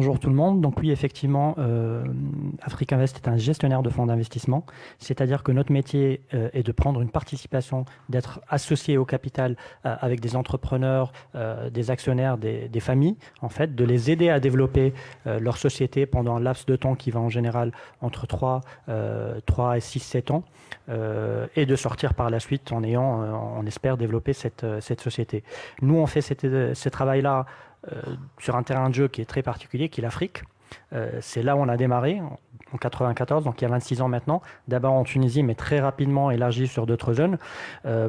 Bonjour tout le monde. Donc oui, effectivement, Africa Invest est un gestionnaire de fonds d'investissement, c'est-à-dire que notre métier est de prendre une participation, d'être associé au capital avec des entrepreneurs, des actionnaires, des familles, en fait, de les aider à développer leur société pendant un laps de temps qui va en général entre 3 et 6, 7 ans, et de sortir par la suite en ayant, on espère, développer cette société. Nous, on fait ce travail-là sur un terrain de jeu qui est très particulier, qui est l'Afrique. C'est là où on a démarré, en 94, donc il y a 26 ans maintenant, d'abord en Tunisie, mais très rapidement élargi sur d'autres zones.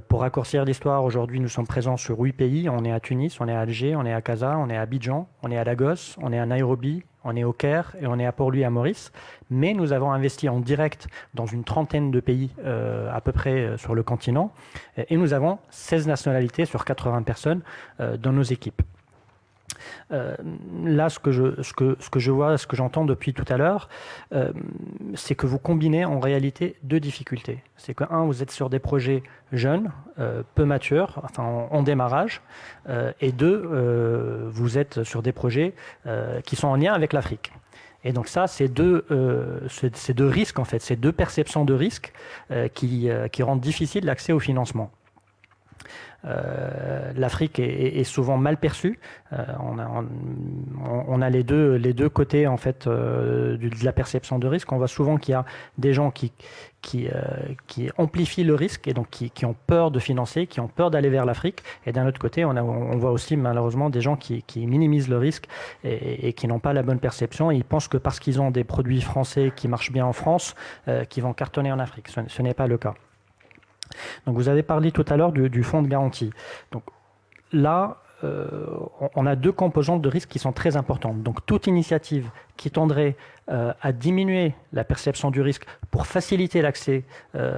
Pour raccourcir l'histoire, aujourd'hui, nous sommes présents sur 8 pays. On est à Tunis, on est à Alger, on est à Casa, on est à Abidjan, on est à Lagos, on est à Nairobi, on est au Caire et on est à Port-Louis à Maurice. Mais nous avons investi en direct dans une trentaine de pays à peu près sur le continent. Et nous avons 16 nationalités sur 80 personnes dans nos équipes. Là, ce que je vois, ce que j'entends depuis tout à l'heure, c'est que vous combinez en réalité deux difficultés. C'est que, un, vous êtes sur des projets jeunes, peu matures, enfin en démarrage, et deux, vous êtes sur des projets qui sont en lien avec l'Afrique. Et donc ça, c'est deux risques en fait, c'est deux perceptions de risques qui rendent difficile l'accès au financement. L'Afrique est souvent mal perçue. On a les deux côtés en fait de la perception de risque. On voit souvent qu'il y a des gens qui amplifient le risque et donc qui ont peur de financer, qui ont peur d'aller vers l'Afrique. Et d'un autre côté, on voit aussi malheureusement des gens qui minimisent le risque et qui n'ont pas la bonne perception. Et ils pensent que parce qu'ils ont des produits français qui marchent bien en France, qu'ils vont cartonner en Afrique. Ce n'est pas le cas. Donc vous avez parlé tout à l'heure du fonds de garantie. Donc là, on a deux composantes de risque qui sont très importantes. Donc toute initiative qui tendrait à diminuer la perception du risque pour faciliter l'accès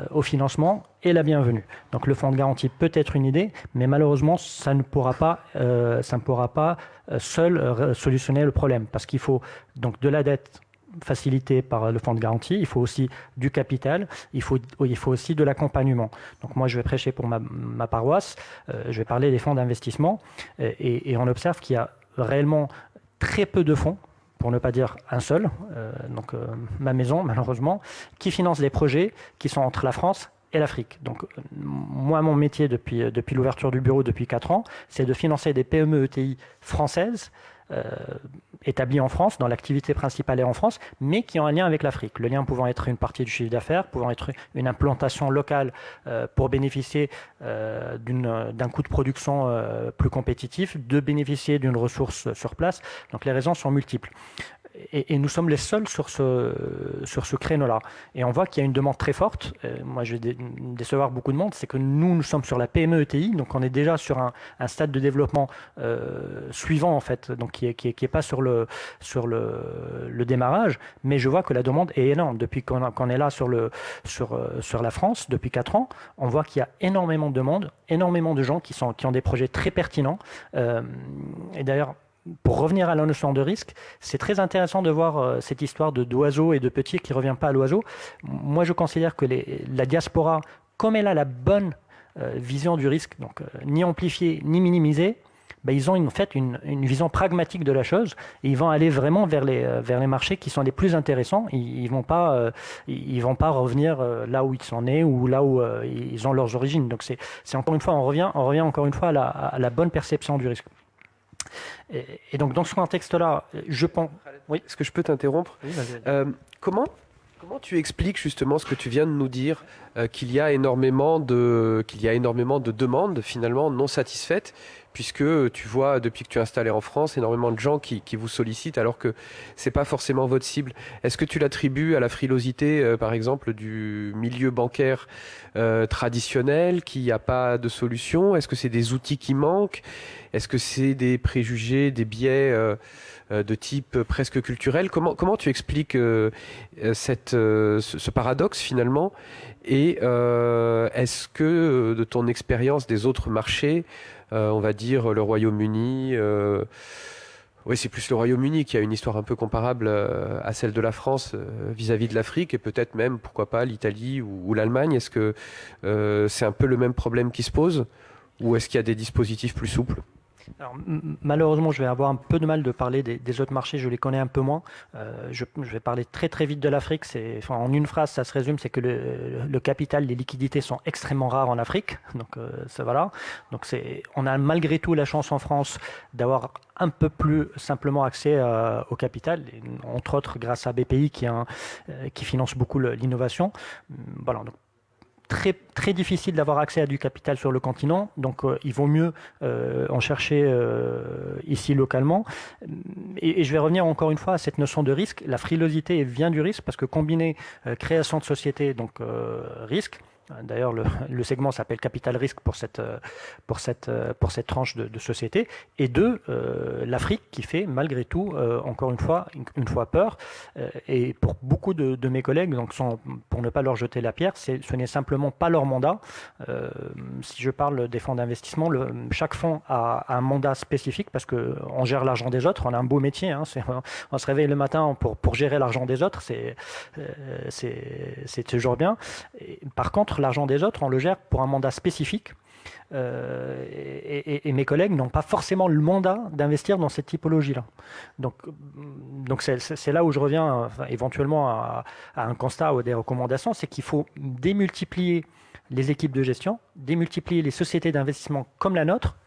au financement est la bienvenue. Donc le fonds de garantie peut être une idée, mais malheureusement ça ne pourra pas seul solutionner le problème, parce qu'il faut donc de la dette facilité par le fonds de garantie, il faut aussi du capital, il faut aussi de l'accompagnement. Donc moi je vais prêcher pour ma paroisse, je vais parler des fonds d'investissement et on observe qu'il y a réellement très peu de fonds, pour ne pas dire un seul, ma maison malheureusement, qui finance des projets qui sont entre la France et l'Afrique. Donc moi mon métier depuis l'ouverture du bureau depuis 4 ans, c'est de financer des PME ETI françaises établis en France, dont l'activité principale est en France, mais qui ont un lien avec l'Afrique. Le lien pouvant être une partie du chiffre d'affaires, pouvant être une implantation locale pour bénéficier d'un coût de production plus compétitif, de bénéficier d'une ressource sur place. Donc les raisons sont multiples. Et nous sommes les seuls sur ce créneau-là. Et on voit qu'il y a une demande très forte. Moi, je vais décevoir beaucoup de monde. C'est que nous sommes sur la PME ETI, donc on est déjà sur un stade de développement suivant en fait, donc qui est pas sur le démarrage. Mais je vois que la demande est énorme. Depuis qu'on est là sur la France depuis 4 ans, on voit qu'il y a énormément de demandes, énormément de gens qui ont des projets très pertinents. Et d'ailleurs, pour revenir à la notion de risque, c'est très intéressant de voir cette histoire d'oiseau et de petit qui ne revient pas à l'oiseau. Moi, je considère que la diaspora, comme elle a la bonne vision du risque, donc ni amplifiée ni minimisée, ils ont en fait une vision pragmatique de la chose et ils vont aller vraiment vers les marchés qui sont les plus intéressants. Ils vont pas revenir là où ils sont nés ou là où ils ont leurs origines. Donc c'est encore une fois, on revient encore une fois à la bonne perception du risque. Et donc dans ce contexte-là, je pense... Oui. Est-ce que je peux t'interrompre? Oui, vas-y. Comment tu expliques justement ce que tu viens de nous dire, qu'il y a énormément de demandes finalement non satisfaites, puisque tu vois, depuis que tu es installé en France, énormément de gens qui vous sollicitent alors que c'est pas forcément votre cible. Est-ce que tu l'attribues à la frilosité, par exemple, du milieu bancaire traditionnel, qu'il n'y a pas de solution? Est-ce que c'est des outils qui manquent? Est-ce que c'est des préjugés, des biais de type presque culturel? Comment tu expliques ce paradoxe finalement? Et est-ce que de ton expérience des autres marchés, on va dire le Royaume-Uni, oui, c'est plus le Royaume-Uni qui a une histoire un peu comparable à celle de la France vis-à-vis de l'Afrique et peut-être même, pourquoi pas, l'Italie ou l'Allemagne. Est-ce que c'est un peu le même problème qui se pose ou est-ce qu'il y a des dispositifs plus souples? Alors, malheureusement, je vais avoir un peu de mal de parler des autres marchés, je les connais un peu moins. Je vais parler très très vite de l'Afrique. Enfin, en une phrase, ça se résume, c'est que le capital, les liquidités sont extrêmement rares en Afrique. Donc, ça voilà. Donc, on a malgré tout la chance en France d'avoir un peu plus simplement accès au capital, entre autres grâce à BPI qui finance beaucoup l'innovation. Voilà. Donc, très, très difficile d'avoir accès à du capital sur le continent, donc il vaut mieux en chercher ici localement. Et je vais revenir encore une fois à cette notion de risque. La frilosité vient du risque parce que combiner création de société, donc risque. D'ailleurs, le segment s'appelle Capital Risque pour cette tranche de société. Et deux, l'Afrique qui fait malgré tout, encore une fois peur. Et pour beaucoup de mes collègues, donc pour ne pas leur jeter la pierre, ce n'est simplement pas leur mandat. Si je parle des fonds d'investissement, chaque fonds a un mandat spécifique parce qu'on gère l'argent des autres. On a un beau métier. Hein, on se réveille le matin pour gérer l'argent des autres. C'est toujours bien. Et, par contre, l'argent des autres, on le gère pour un mandat spécifique. Et mes collègues n'ont pas forcément le mandat d'investir dans cette typologie-là. Donc c'est là où je reviens éventuellement à un constat ou des recommandations, c'est qu'il faut démultiplier les équipes de gestion, démultiplier les sociétés d'investissement comme la nôtre,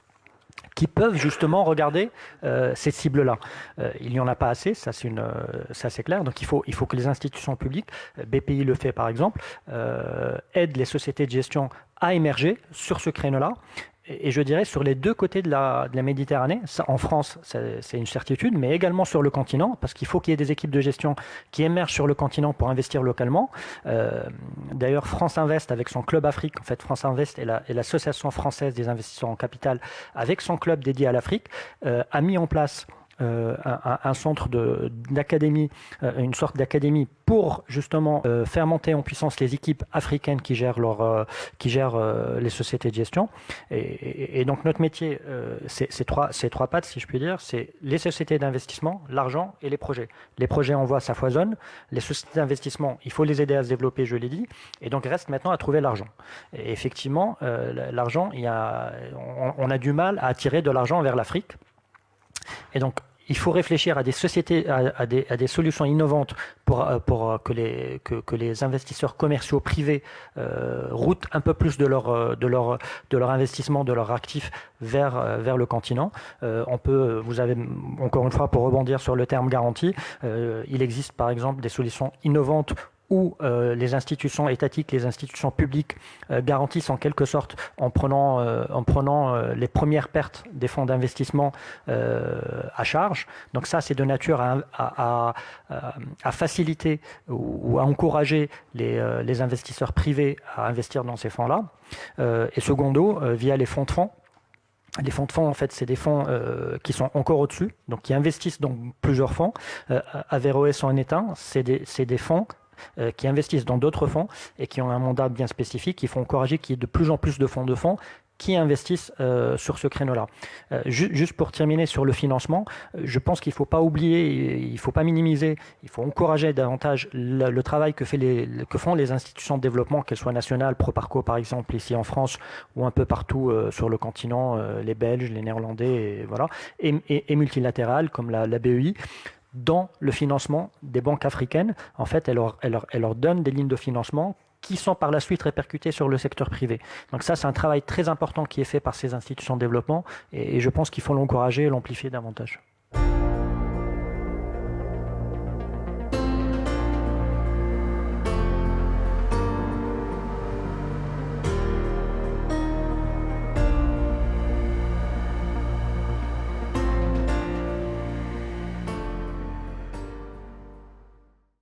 qui peuvent justement regarder ces cibles-là. Il n'y en a pas assez, ça c'est clair. Donc il faut que les institutions publiques, BPI le fait par exemple, aident les sociétés de gestion à émerger sur ce créneau-là. Et je dirais sur les deux côtés de la Méditerranée, ça, en France c'est une certitude, mais également sur le continent, parce qu'il faut qu'il y ait des équipes de gestion qui émergent sur le continent pour investir localement. D'ailleurs, France Invest avec son club Afrique, en fait France Invest est l'association française des investisseurs en capital, avec son club dédié à l'Afrique, a mis en place un centre d'académie, une sorte d'académie pour justement faire monter en puissance les équipes africaines qui gèrent les sociétés de gestion. Et donc notre métier, c'est trois pattes, si je puis dire, c'est les sociétés d'investissement, l'argent et les projets. Les projets, on voit, ça foisonne. Les sociétés d'investissement, il faut les aider à se développer, je l'ai dit. Et donc reste maintenant à trouver l'argent. Et effectivement, l'argent, on a du mal à attirer de l'argent vers l'Afrique. Et donc, il faut réfléchir à des sociétés, à des solutions innovantes pour que les investisseurs commerciaux privés routent un peu plus de leur investissement, de leurs actifs vers le continent. Vous avez, encore une fois, pour rebondir sur le terme garantie, il existe par exemple des solutions innovantes où les institutions étatiques, les institutions publiques garantissent en quelque sorte en prenant les premières pertes des fonds d'investissement à charge. Donc ça, c'est de nature à faciliter ou à encourager les investisseurs privés à investir dans ces fonds-là. Et secondo, via les fonds de fonds. Les fonds de fonds, en fait, c'est des fonds qui sont encore au-dessus, donc qui investissent dans plusieurs fonds. Averroès en est un, c'est des fonds qui investissent dans d'autres fonds et qui ont un mandat bien spécifique. Il faut encourager qu'il y ait de plus en plus de fonds qui investissent sur ce créneau-là. Juste pour terminer sur le financement, je pense qu'il ne faut pas oublier, il ne faut pas minimiser, il faut encourager davantage le travail que font les institutions de développement, qu'elles soient nationales, Proparco par exemple ici en France ou un peu partout sur le continent, les Belges, les Néerlandais, et multilatérales comme la BEI. Dans le financement des banques africaines, en fait, elle leur donne des lignes de financement qui sont par la suite répercutées sur le secteur privé. Donc ça, c'est un travail très important qui est fait par ces institutions de développement et je pense qu'il faut l'encourager et l'amplifier davantage.